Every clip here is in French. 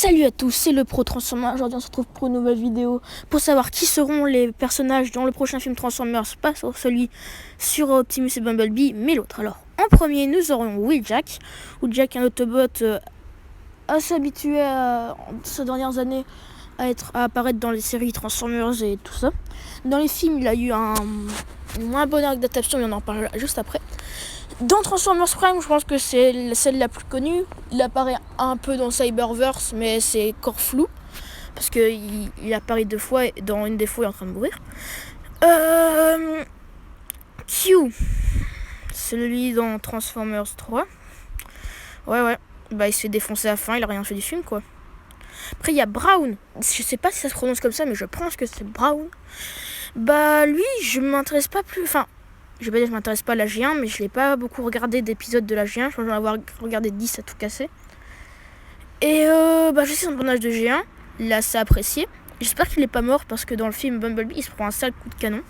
Salut à tous, c'est le Pro Transformers. Aujourd'hui on se retrouve pour une nouvelle vidéo pour savoir qui seront les personnages dans le prochain film Transformers, pas sur celui sur Optimus et Bumblebee, mais l'autre. Alors, en premier, nous aurons Wheeljack. Wheeljack est un Autobot assez habitué ces dernières années à apparaître dans les séries Transformers et tout ça. Dans les films, il a eu une moins bonne adaptation, mais on en parlera juste après. Dans Transformers Prime, je pense que c'est celle la plus connue. Il apparaît un peu dans Cyberverse, mais c'est encore flou. Parce qu'il apparaît 2 fois, et dans une des fois, il est en train de mourir. Q, celui dans Transformers 3. Ouais. Bah, il se fait défoncer à la fin, il a rien fait du film, quoi. Après, il y a Brown. Je sais pas si ça se prononce comme ça, mais je pense que c'est Brown. Bah, lui, je m'intéresse pas plus... Enfin, je vais pas dire que je m'intéresse pas à la G1, mais je l'ai pas beaucoup regardé d'épisodes de la G1. Je pense que j'en ai avoir regardé 10 à tout casser. Et je sais son personnage de G1. Il a assez apprécié. J'espère qu'il est pas mort parce que dans le film Bumblebee, il se prend un sale coup de canon.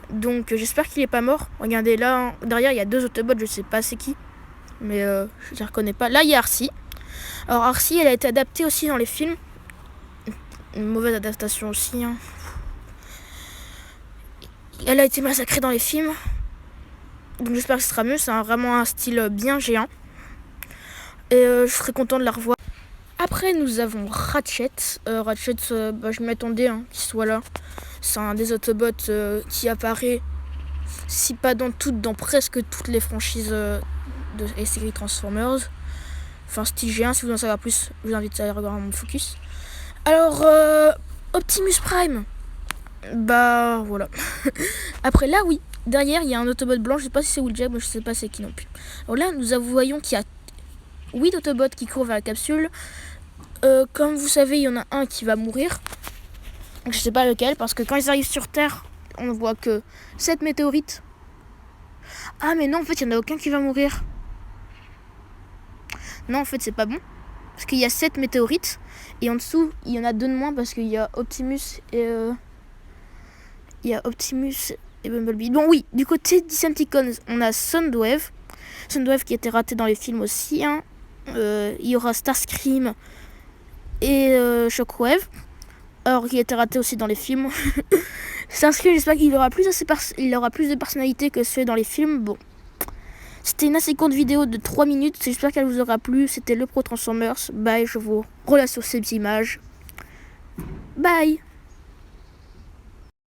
Donc j'espère qu'il est pas mort. Regardez là, derrière il y a 2 Autobots, je sais pas c'est qui. Mais je les reconnais pas. Là il y a Arcee. Alors Arcee, elle a été adaptée aussi dans les films. Une mauvaise adaptation aussi, hein. Elle a été massacrée dans les films. Donc j'espère que ce sera mieux. C'est vraiment un style bien géant. Et je serais content de la revoir. Après nous avons Ratchet. Je m'attendais qu'il soit là. C'est un des Autobots qui apparaît, si pas dans presque toutes les franchises de la série Transformers. Enfin style G1, si vous en savez plus, je vous invite à aller regarder mon focus. Alors Optimus Prime. Bah voilà. Après là oui, derrière il y a un Autobot blanc, je sais pas si c'est Wheeljack, mais je sais pas c'est qui non plus. Alors là nous voyons qu'il y a 8 Autobots qui courent vers la capsule. Comme vous savez, il y en a un qui va mourir. Je sais pas lequel, parce que quand ils arrivent sur Terre, on ne voit que 7 météorites. Ah mais non, en fait il n'y en a aucun qui va mourir. Non, en fait c'est pas bon. Parce qu'il y a 7 météorites. Et en dessous, il y en a 2 de moins parce qu'il y a Optimus et... Il y a Optimus et Bumblebee. Bon oui, du côté Decepticons, on a Soundwave. Soundwave qui a été raté dans les films aussi. Il y aura Starscream et Shockwave. Alors qui a été raté aussi dans les films. Starscream, j'espère qu'il aura plus de personnalité que ceux dans les films. Bon. C'était une assez courte vidéo de 3 minutes. J'espère qu'elle vous aura plu. C'était le Pro Transformers. Bye, je vous relâche sur ces images. Bye.